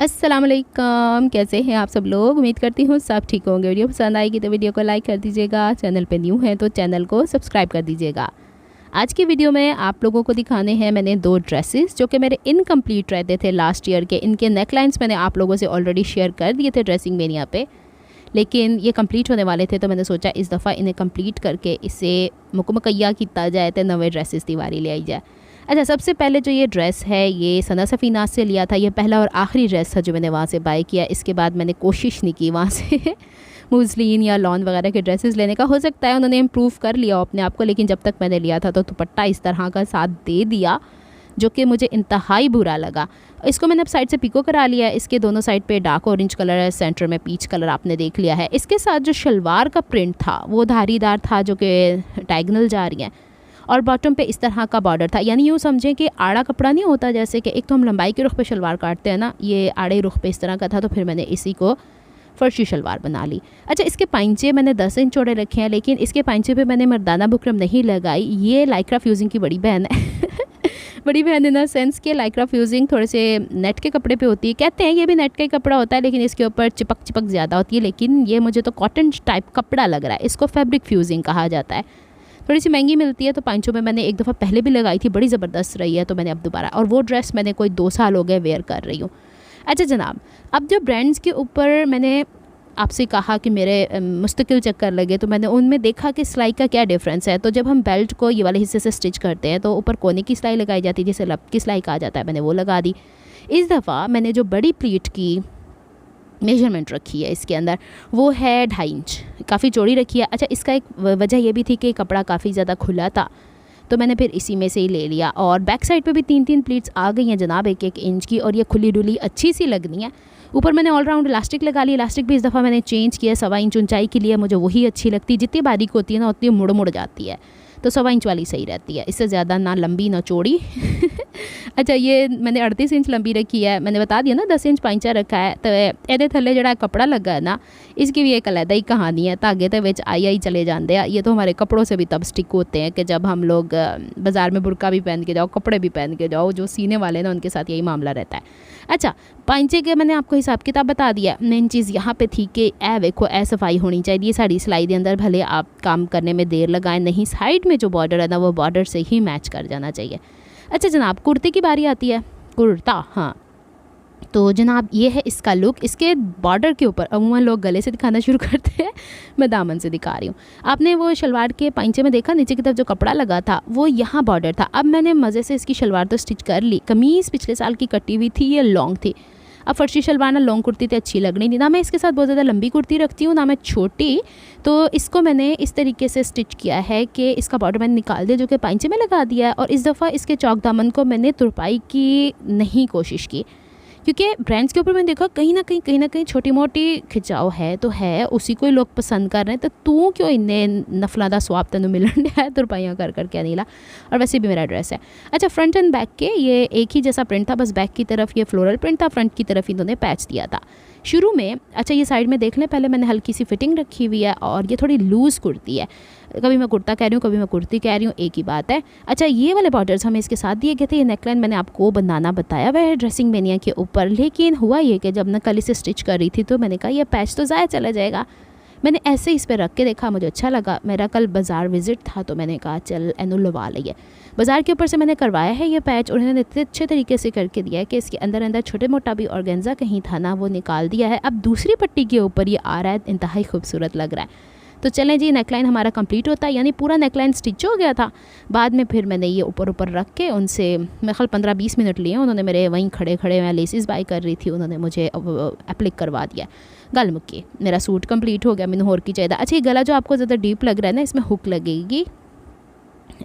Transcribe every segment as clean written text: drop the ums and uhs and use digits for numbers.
अस्सलाम वालेकुम, कैसे हैं आप सब लोग। उम्मीद करती हूँ सब ठीक होंगे। वीडियो पसंद आएगी तो वीडियो को लाइक कर दीजिएगा। चैनल पे न्यू है तो चैनल को सब्सक्राइब कर दीजिएगा। आज की वीडियो में आप लोगों को दिखाने हैं मैंने दो ड्रेसेस जो कि मेरे इनकम्प्लीट रहते थे लास्ट ईयर के। इनके नेकलाइंस मैंने आप लोगों से ऑलरेडी शेयर कर दिए थे ड्रेसिंग मेनिया पे, लेकिन ये कंप्लीट होने वाले थे तो मैंने सोचा इस दफ़ा इन्हें कंप्लीट करके इसे मुकम्मल किया जाए तो नवे ड्रेसेस दिवारी ले आई जाए। अच्छा, सबसे पहले जो ये ड्रेस है ये सना सफ़ीनाज से लिया था। ये पहला और आखिरी ड्रेस था जो मैंने वहाँ से बाय किया। इसके बाद मैंने कोशिश नहीं की वहाँ से मुस्लिन या लॉन वगैरह के ड्रेसेस लेने का। हो सकता है उन्होंने इम्प्रूव कर लिया हो अपने आप को, लेकिन जब तक मैंने लिया था तो दुपट्टा इस तरह का साथ दे दिया जो कि मुझे इंतहाई बुरा लगा। इसको मैंने अब साइड से पिको करा लिया है। इसके दोनों साइड पे डार्क ऑरेंज कलर है, सेंटर में पीच कलर आपने देख लिया है। इसके साथ जो शलवार का प्रिंट था वो धारीदार था जो कि डायगनल जा रही हैं, और बॉटम पे इस तरह का बॉर्डर था। यानी यूँ समझें कि आड़ा कपड़ा नहीं होता, जैसे कि एक तो हम लंबाई के रुख पे शलवार काटते हैं ना, ये आड़े रुख पे इस तरह का था, तो फिर मैंने इसी को फर्शी शलवार बना ली। अच्छा, इसके पाइंचे मैंने 10 इंच चौड़े रखे हैं, लेकिन इसके पाइंचे पे मैंने मर्दाना बुकरम नहीं लगाई। ये लाइक्रा फ्यूजिंग की बड़ी बहन है बड़ी बहन इन द सेंस के लाइक्रा फ्यूजिंग थोड़े से नेट के कपड़े पे होती है। कहते हैं ये भी नेट का ही कपड़ा होता है, लेकिन इसके ऊपर चिपक ज़्यादा होती है। लेकिन ये मुझे तो कॉटन टाइप कपड़ा लग रहा है। इसको फैब्रिक फ्यूजिंग कहा जाता है। थोड़ी सी महंगी मिलती है। तो पांचों में मैंने एक दफ़ा पहले भी लगाई थी, बड़ी ज़बरदस्त रही है, तो मैंने अब दोबारा, और वो ड्रेस मैंने कोई 2 साल हो गए वेयर कर रही हूँ। अच्छा जनाब, अब जो ब्रांड्स के ऊपर मैंने आपसे कहा कि मेरे मुस्तकिल चक्कर लगे, तो मैंने उनमें देखा कि सिलाई का क्या डिफरेंस है। तो जब हम बेल्ट को ये वाले हिस्से से स्टिच करते हैं तो ऊपर कोने की सिलाई लगाई जाती है, जिसे लब की सिलाई कहा जाता है, मैंने वो लगा दी। इस दफ़ा मैंने जो बड़ी प्लीट की मेजरमेंट रखी है इसके अंदर वो है 2.5 इंच, काफ़ी चौड़ी रखी है। अच्छा, इसका एक वजह ये भी थी कि कपड़ा काफ़ी ज़्यादा खुला था, तो मैंने फिर इसी में से ही ले लिया। और बैक साइड पे भी 3-3 प्लीट्स आ गई हैं जनाब, 1-1 इंच की, और ये खुली डुली अच्छी सी लगनी है। ऊपर मैंने ऑल राउंड इलास्टिक लगा ली। इलास्टिक भी इस दफ़ा मैंने चेंज किया 1.25 इंच ऊंचाई के लिए। मुझे वही अच्छी लगती है, जितनी बारीक होती है ना उतनी मुड़ जाती है, तो 1.25 इंच वाली सही रहती है। इससे ज़्यादा ना लंबी ना चौड़ी अच्छा, ये मैंने 38 इंच लंबी रखी है। मैंने बता दिया ना 10 इंच पांचा रखा है। तो ये थले जड़ा कपड़ा लगा है ना, इसकी भी एक अलग ही कहानी है। धागे तो विच आई चले जाते हैं। ये तो हमारे कपड़ों से भी तब स्टिक होते हैं कि जब हम लोग बाज़ार में बुरका भी पहन के जाओ, कपड़े भी पहन के जाओ, जो सीने वाले ना उनके साथ यही मामला रहता है। अच्छा, पांचे के मैंने आपको हिसाब किताब बता दिया। मेन चीज़ यहाँ पे थी कि ए वेखो ए सफाई होनी चाहिए साड़ी सिलाई के अंदर, भले आप काम करने में देर लगाएं, नहीं साइड में जो बॉर्डर है ना वो बॉर्डर से ही मैच कर जाना चाहिए। अच्छा जनाब, कुर्ते की बारी आती है। कुर्ता, हाँ, तो जनाब ये है इसका लुक। इसके बॉर्डर के ऊपर अमूमन लोग गले से दिखाना शुरू करते हैं, मैं दामन से दिखा रही हूँ। आपने वो शलवार के पांचे में देखा नीचे की तरफ जो कपड़ा लगा था वो यहाँ बॉर्डर था। अब मैंने मज़े से इसकी शलवार तो स्टिच कर ली। कमीज़ पिछले साल की कटी हुई थी, ये लॉन्ग थी। अब फर्शी शलवार ना लॉन्ग कुर्ती तो अच्छी लगनी थी ना, मैं इसके साथ बहुत ज़्यादा लंबी कुर्ती रखती हूँ ना मैं छोटी। तो इसको मैंने इस तरीके से स्टिच किया है कि इसका बॉर्डर मैंने निकाल दिया जो कि पांचे में लगा दिया है। और इस दफ़ा इसके चौक दामन को मैंने तुरपाई की नहीं कोशिश की, क्योंकि ब्रांड्स के ऊपर मैंने देखा कहीं ना कहीं छोटी मोटी खिंचाव है, तो है उसी को ही लोग पसंद कर रहे हैं। तो तू क्यों इन्हें नफला दा स्वाब तेन मिलन है तुरपाइयाँ कर करके अनिला। और वैसे भी मेरा ड्रेस है। अच्छा, फ्रंट एंड बैक के ये एक ही जैसा प्रिंट था, बस बैक की तरफ ये फ्लोरल प्रिंट था, फ्रंट की तरफ इन्होंने पैच दिया था शुरू में। अच्छा, ये साइड में देख लें, पहले मैंने हल्की सी फिटिंग रखी हुई है, और ये थोड़ी लूज़ कुर्ती है। कभी मैं कुर्ता कह रही हूँ, कभी मैं कुर्ती कह रही हूँ, एक ही बात है। अच्छा, ये वाले बॉर्डर्स हमें इसके साथ दिए गए थे। ये नेकलाइन मैंने आपको बनाना बताया हुआ है ड्रेसिंग मेनिया के ऊपर, लेकिन हुआ ये कि जब मैं कल इसे स्टिच कर रही थी तो मैंने कहा ये पैच तो ज़ाया चला जाएगा। मैंने ऐसे ही इस पर रख के देखा, मुझे अच्छा लगा। मेरा कल बाज़ार विज़िट था तो मैंने कहा चल एनु लगा लिए। बाज़ार के ऊपर से मैंने करवाया है ये पैच, और उन्होंने इतने अच्छे तरीके से करके दिया है कि इसके अंदर छोटे मोटा भी ऑर्गेन्जा कहीं था ना वो निकाल दिया है। अब दूसरी पट्टी के ऊपर ये आ रहा है, इंतहाई खूबसूरत लग रहा है। तो चलें जी, नेकलाइन हमारा कंप्लीट होता है, यानी पूरा नेकलाइन स्टिच हो गया था। बाद में फिर मैंने ये ऊपर रख के उनसे मैं ख्याल 15-20 मिनट लिए। उन्होंने मेरे वहीं खड़े मैं लेसिस बाई कर रही थी, उन्होंने मुझे एप्लिक करवा दिया। गल मुक्की, मेरा सूट कंप्लीट हो गया। मैंने होर की चाहिए। अच्छा, ये गला जो आपको ज़्यादा डीप लग रहा है ना, इसमें हुक लगेगी।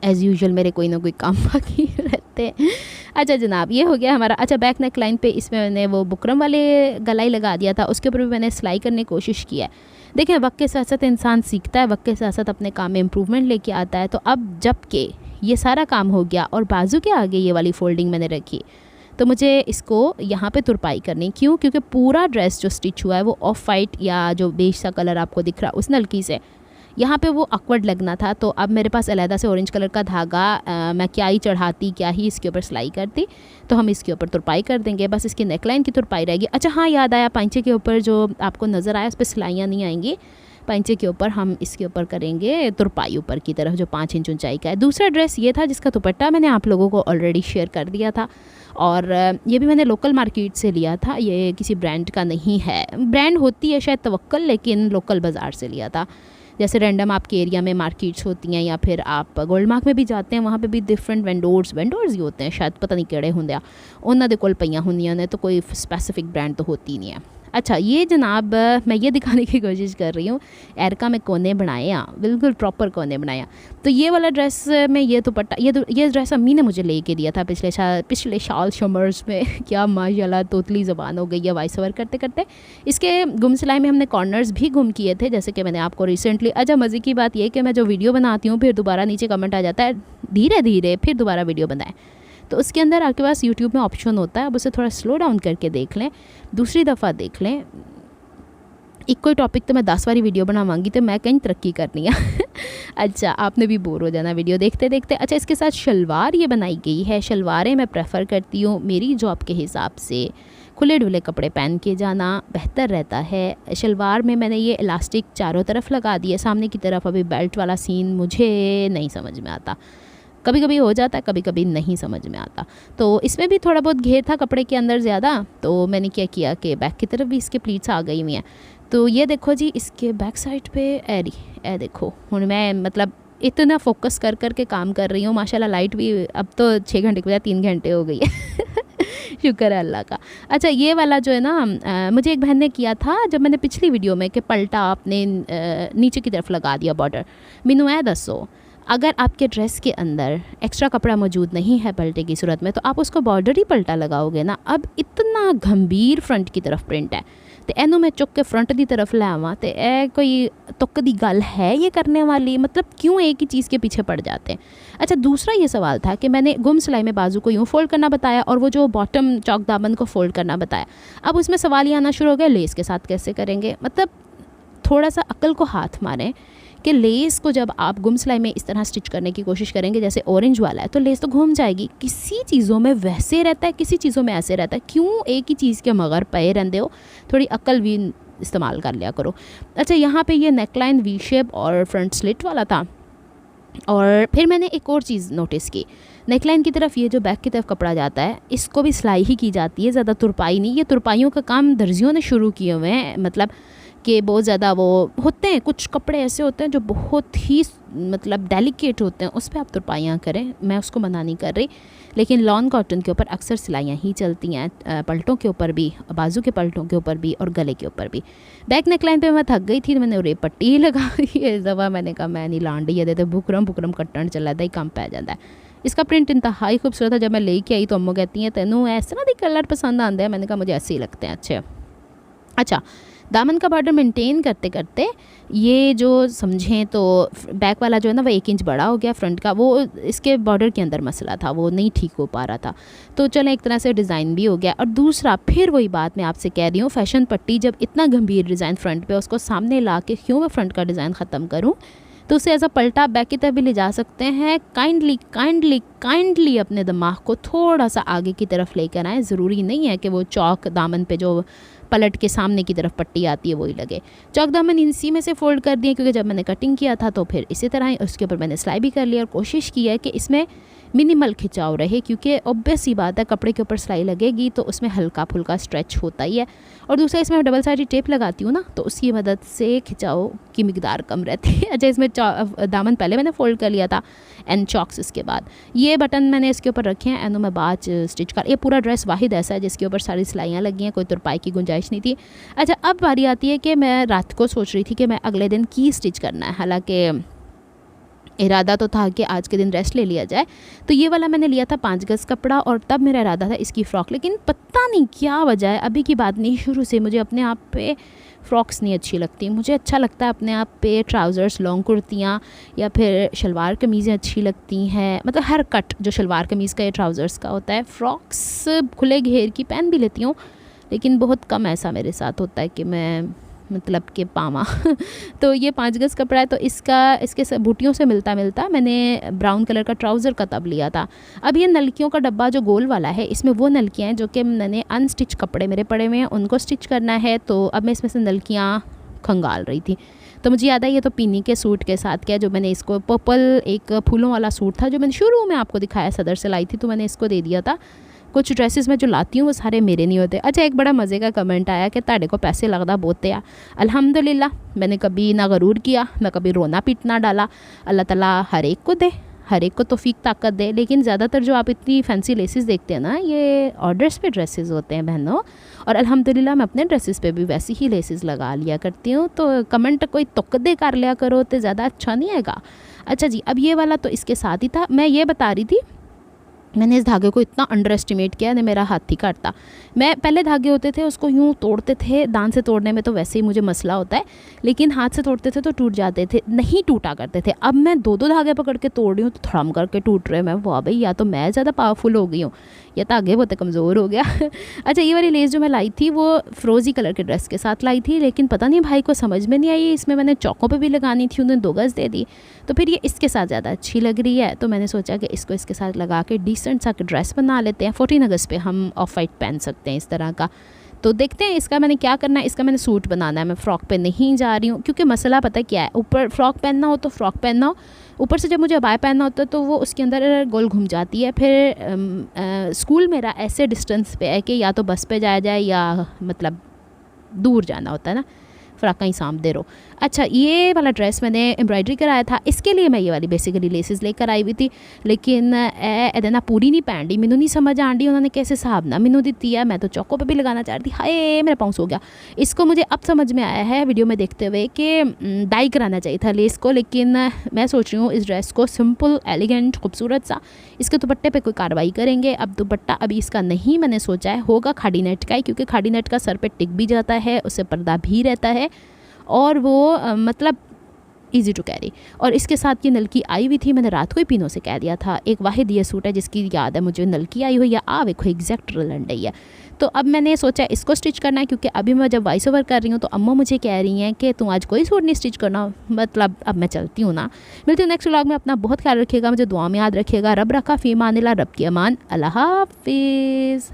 एज़ यूजुअल मेरे कोई ना कोई काम बाकी रहते हैं। अच्छा जनाब, ये हो गया हमारा। अच्छा, बैक नेक लाइन पे इसमें मैंने वो बुकरम वाले गलाई लगा दिया था, उसके ऊपर भी मैंने सिलाई करने की कोशिश की है। देखिए, वक्त के साथ साथ इंसान सीखता है, वक्त के साथ साथ अपने काम में इम्प्रूवमेंट लेके आता है। तो अब जबकि ये सारा काम हो गया और बाजू के आगे ये वाली फोल्डिंग मैंने रखी, तो मुझे इसको यहाँ पे तुरपाई करनी। क्यों? क्योंकि पूरा ड्रेस जो स्टिच हुआ है वो ऑफ वाइट या जो बेज सा कलर आपको दिख रहा है उस नलकी से, यहाँ पे वो ऑकवर्ड लगना था, तो अब मेरे पास अलहदा से ऑरेंज कलर का धागा, मैं क्या ही चढ़ाती, क्या ही इसके ऊपर सिलाई करती। तो हम इसके ऊपर तुरपाई कर देंगे, बस इसकी नेकलाइन की तुरपाई रहेगी। अच्छा हाँ, याद आया, पाइंचे के ऊपर जो आपको नज़र आया उस पर सिलाइयाँ नहीं आएंगी। पाइंचे के ऊपर हम इसके ऊपर करेंगे तुरपाई ऊपर की तरफ, जो 5 इंच ऊंचाई का है। दूसरा ड्रेस ये था जिसका दुपट्टा मैंने आप लोगों को ऑलरेडी शेयर कर दिया था, और ये भी मैंने लोकल मार्केट से लिया था, ये किसी ब्रांड का नहीं है। ब्रांड होती है शायद तवक्कल, लेकिन लोकल बाज़ार से लिया था। जैसे रैंडम आपके एरिया में मार्केट्स होती हैं, या फिर आप गोल्ड मार्क में भी जाते हैं, वहाँ पे भी डिफरेंट वेंडोर्स ही होते हैं, शायद पता नहीं किहड़े होंगे आ, उन्होंने कोल पईयां होंदियां ने, तो कोई स्पेसिफिक ब्रांड तो होती नहीं है। अच्छा, ये जनाब मैं ये दिखाने की कोशिश कर रही हूँ, एरका में कोने बनाए हैं, बिल्कुल प्रॉपर कोने बनाए हैं। तो ये वाला ड्रेस में ये दुपट्टा, ये ड्रेस अम्मी ने मुझे लेके दिया था पिछले साल समर्स में। क्या माशाल्लाह तोतली ज़बान हो गई है वॉइस ओवर करते करते। इसके गुम सिलाई में हमने कॉर्नर्स भी गुम किए थे, जैसे कि मैंने आपको रिसेंटली। अच्छा, मज़े की बात यह कि मैं जो वीडियो बनाती हूँ फिर दोबारा नीचे कमेंट आ जाता है धीरे धीरे फिर दोबारा वीडियो बनाएं, तो उसके अंदर आपके पास यूट्यूब में ऑप्शन होता है, अब उसे थोड़ा स्लो डाउन करके देख लें, दूसरी दफ़ा देख लें। एक कोई टॉपिक तो मैं 10 बारी वीडियो बनावांगी तो मैं कहीं तरक्की करनी है। अच्छा, आपने भी बोर हो जाना वीडियो देखते देखते। अच्छा, इसके साथ शलवार ये बनाई गई है। शलवारें मैं प्रेफर करती हूँ मेरी जॉब के हिसाब से, खुले ढुले कपड़े पहन के जाना बेहतर रहता है। शलवार में मैंने ये इलास्टिक चारों तरफ लगा दिए, सामने की तरफ अभी बेल्ट वाला सीन मुझे नहीं समझ में आता, कभी कभी हो जाता है, कभी कभी नहीं समझ में आता। तो इसमें भी थोड़ा बहुत घेर था कपड़े के अंदर ज़्यादा, तो मैंने क्या किया कि बैक की तरफ भी इसके प्लीट्स आ गई हुई हैं। तो ये देखो जी, इसके बैक साइड पे ए देखो, हुण मैं मतलब इतना फोकस कर कर के काम कर रही हूँ। माशाल्लाह लाइट भी अब तो 6 घंटे के बजाय 3 घंटे हो गई है। शुक्र है अल्लाह का। अच्छा, ये वाला जो है ना, मुझे एक बहन ने किया था जब मैंने पिछली वीडियो में कि पलटा आपने नीचे की तरफ लगा दिया बॉर्डर। मैनू ए दसो, अगर आपके ड्रेस के अंदर एक्स्ट्रा कपड़ा मौजूद नहीं है पलटे की सूरत में, तो आप उसको बॉर्डर ही पलटा लगाओगे ना। अब इतना गंभीर फ्रंट की तरफ प्रिंट है, तो एनू मैं चुक के फ्रंट की तरफ ले आवा, तो ए कोई तुक दी गल है ये करने वाली? मतलब क्यों एक ही चीज़ के पीछे पड़ जाते हैं। अच्छा, दूसरा ये सवाल था कि मैंने गुम सिलाई में बाजू को यूँ फोल्ड करना बताया, और वो जो बॉटम चौक दामन को फोल्ड करना बताया। अब उसमें सवाल ये आना शुरू हो गया, लेस के साथ कैसे करेंगे। मतलब थोड़ा सा अक्ल को हाथ मारें कि लेस को जब आप गुम सिलाई में इस तरह स्टिच करने की कोशिश करेंगे, जैसे ऑरेंज वाला है, तो लेस तो घूम जाएगी। किसी चीज़ों में वैसे रहता है, किसी चीज़ों में ऐसे रहता है। क्यों एक ही चीज़ के मगर पे रहते हो? थोड़ी अक्ल भी इस्तेमाल कर लिया करो। अच्छा, यहाँ पे ये नेकलाइन वी शेप और फ्रंट स्लिट वाला था। और फिर मैंने एक और चीज़ नोटिस की, नेकलाइन की तरफ ये जो बैक की तरफ कपड़ा जाता है, इसको भी सिलाई ही की जाती है, ज़्यादा तुरपाई नहीं। ये तुरपाइयों का काम दर्जियों ने शुरू किए हुए हैं, मतलब कि बहुत ज़्यादा वो होते हैं, कुछ कपड़े ऐसे होते हैं जो बहुत ही मतलब डेलिकेट होते हैं, उस पर आप तुरपाइयाँ करें, मैं उसको मना नहीं कर रही। लेकिन लॉन कॉटन के ऊपर अक्सर सिलाइयाँ ही चलती हैं, पलटों के ऊपर भी, बाजू के पलटों के ऊपर भी और गले के ऊपर भी। बैक नेकलाइन पे मैं थक गई थी, तो मैंने उरे पट्टी लगा दी। इस दफ़ा मैंने कहा मैं नहीं लांडी ये देते, बुकरम कट्टन चला था ही कम पै जाता है। इसका प्रिंट इंतहाई खूबसूरत है। जब मैं लेके आई तो अम्मू कहती हैं तेनू इस तरह के कलर पसंद आते हैं, मैंने कहा मुझे ऐसे ही लगते हैं अच्छे। अच्छा, दामन का बॉर्डर मेंटेन करते करते ये जो समझें तो बैक वाला जो है ना वो 1 इंच बड़ा हो गया, फ्रंट का वो इसके बॉर्डर के अंदर मसला था, वो नहीं ठीक हो पा रहा था। तो चलें एक तरह से डिज़ाइन भी हो गया। और दूसरा फिर वही बात मैं आपसे कह रही हूँ, फैशन पट्टी जब इतना गंभीर डिज़ाइन फ्रंट पे, उसको सामने ला के क्यों मैं फ्रंट का डिज़ाइन ख़त्म करूँ? तो उसे एज अ पलटा बैक की तरफ भी ले जा सकते हैं। काइंडली अपने दिमाग को थोड़ा सा आगे की तरफ लेकर आएँ। ज़रूरी नहीं है कि वो चौक दामन पे जो पलट के सामने की तरफ पट्टी आती है वही लगे। चौक दामन इसी में से फोल्ड कर दिए, क्योंकि जब मैंने कटिंग किया था तो फिर इसी तरह ही उसके ऊपर मैंने सिलाई भी कर लिया। और कोशिश की है कि इसमें मिनिमल खिंचाव रहे, क्योंकि ऑब्वियस सी बात है कपड़े के ऊपर सिलाई लगेगी तो उसमें हल्का फुल्का स्ट्रेच होता ही है। और दूसरा, इसमें डबल साइड टेप लगाती हूँ ना, तो उसकी मदद से खिंचाव की मिकदार कम रहती है। अच्छा, इसमें दामन पहले मैंने फोल्ड कर लिया था एंड चॉक्स इसके बाद। ये बटन मैंने इसके ऊपर रखे हैं, एंड मैं बाद स्टिच कर। ये पूरा ड्रेस वाहिद ऐसा है जिसके ऊपर सारी सिलाइयाँ लगी हैं, कोई तुरपाई की गुंजाइश नहीं थी। अच्छा, अब बारी आती है कि मैं रात को सोच रही थी कि मैं अगले दिन की स्टिच करना है, हालांकि इरादा तो था कि आज के दिन रेस्ट ले लिया जाए। तो ये वाला मैंने लिया था 5 गज़ कपड़ा, और तब मेरा इरादा था इसकी फ़्रॉक। लेकिन पता नहीं क्या वजह है, अभी की बात नहीं, शुरू से मुझे अपने आप पे फ़्रॉक्स नहीं अच्छी लगती। मुझे अच्छा लगता है अपने आप पे ट्राउज़र्स, लॉन्ग कुर्तियाँ या फिर शलवार कमीज़ें अच्छी लगती हैं। मतलब हर कट जो शलवार कमीज़ का या ट्राउज़र्स का होता है। फ़्रॉक्स खुले घेर की पहन भी लेती हूँ, लेकिन बहुत कम ऐसा मेरे साथ होता है कि मैं मतलब कि पामा तो ये 5 गज़ कपड़ा है, तो इसके बूटियों से मिलता मिलता मैंने ब्राउन कलर का ट्राउज़र का तब लिया था। अब ये नलकियों का डब्बा जो गोल वाला है, इसमें वो नलकियाँ हैं जो कि मैंने अनस्टिच कपड़े मेरे पड़े हुए हैं, उनको स्टिच करना है। तो अब मैं इसमें से नलकियाँ खंगाल रही थी, तो मुझे याद आई ये तो पीनी के सूट के साथ क्या, जो मैंने इसको पर्पल एक फूलों वाला सूट था जो मैंने शुरू में आपको दिखाया, सदर से लाई थी, तो मैंने इसको दे दिया था। कुछ ड्रेसेस मैं जो लाती हूँ वो सारे मेरे नहीं होते। अच्छा, एक बड़ा मज़े का कमेंट आया कि ताड़े को पैसे लगता बहुत है। अल्हम्दुलिल्लाह, मैंने कभी ना गरूर किया, ना कभी रोना पीटना डाला। अल्लाह ताला हर एक को दे, हर एक को तौफीक ताकत दे। लेकिन ज़्यादातर जो आप इतनी फैंसी लेसेस देखते हैं ना, ये ऑर्डर्स पे ड्रेसेस होते हैं बहनों, और अल्हम्दुलिल्लाह मैं अपने ड्रेसेस पे भी वैसी ही लेसेस लगा लिया करती हूँ। तो कमेंट कोई तुक्कदे कर लिया करो तो ज़्यादा अच्छा नहीं आएगा। अच्छा जी, अब ये वाला तो इसके साथ ही था। मैं ये बता रही थी, मैंने इस धागे को इतना अंडर एस्टिमेट किया ने मेरा हाथ ही काटता। मैं पहले धागे होते थे उसको यूँ तोड़ते थे, दान से तोड़ने में तो वैसे ही मुझे मसला होता है, लेकिन हाथ से तोड़ते थे तो टूट जाते थे, नहीं टूटा करते थे। अब मैं 2-2 धागे पकड़ के तोड़ रही हूँ तो थड़म करके टूट रहे हैं। मैं वाह भाई, या तो मैं ज़्यादा पावरफुल हो गई हूँ या धागे बहुत कमज़ोर हो गया अच्छा, ये वाली लेस जो मैं लाई थी वो फ्रोज़ी कलर के ड्रेस के साथ लाई थी, लेकिन पता नहीं भाई को समझ में नहीं आई। इसमें मैंने चौकों पे भी लगानी थी, उन्होंने 2 गज़ दे दी, तो फिर ये इसके साथ ज़्यादा अच्छी लग रही है। तो मैंने सोचा कि इसको इसके साथ लगा के डिसेंट सा ड्रेस बना लेते हैं। 14 अगस्त पे हम ऑफ वाइट पहन सकते हैं इस तरह का। तो देखते हैं इसका मैंने क्या करना है। इसका मैंने सूट बनाना है, मैं फ़्रॉक पे नहीं जा रही हूँ, क्योंकि मसला पता क्या है, ऊपर फ्रॉक पहनना हो तो फ़्रॉक पहनना हो, ऊपर से जब मुझे अबाया पहनना होता है तो वो उसके अंदर गोल घूम जाती है। फिर स्कूल मेरा ऐसे डिस्टेंस पे है कि या तो बस पे जाया जाए या मतलब दूर जाना होता है ना, फ़्रॉक कहीं सामने रहो। अच्छा, ये वाला ड्रेस मैंने एम्ब्रॉयडरी कराया था, इसके लिए मैं ये वाली बेसिकली लेसेस लेकर आई हुई थी, लेकिन ए ना पूरी नहीं पहन दी, मैनू नहीं समझ आन दी उन्होंने कैसे हिसाब ना मैनू दी है। मैं तो चौकों पे भी लगाना चाह रही थी, हाय मेरा पाउंस हो गया। इसको मुझे अब समझ में आया है वीडियो में देखते हुए कि डाई कराना चाहिए था लेस को, लेकिन मैं सोच रही हूँ इस ड्रेस को सिंपल एलिगेंट खूबसूरत सा, इसके दुपट्टे पे कोई कार्रवाई करेंगे। अब दुपट्टा अभी इसका नहीं मैंने सोचा है, होगा खाड़ी नेट का ही, क्योंकि खाड़ी नेट का सर पे टिक भी जाता है, उससे पर्दा भी रहता है और वो मतलब ईजी टू कैरी। और इसके साथ ये नलकी आई हुई थी, मैंने रात को ही पीनों से कह दिया था। एक वाहिद ये सूट है जिसकी याद है मुझे नलकी आई हुई है, आ देखो एग्जैक्ट रिलेंट है। तो अब मैंने सोचा इसको स्टिच करना है, क्योंकि अभी मैं जब वॉइस ओवर कर रही हूँ तो अम्मा मुझे कह रही हैं कि तू आज कोई सूट नहीं स्टिच करना। मतलब अब मैं चलती हूँ ना, मिलती हूँ नेक्स्ट व्लॉग में। अपना बहुत ख्याल रखिएगा, मुझे दुआ में याद रखिएगा। रब रखा फ़ी अमानिल्लाह, रब की अमान। अल्लाह हाफिज़।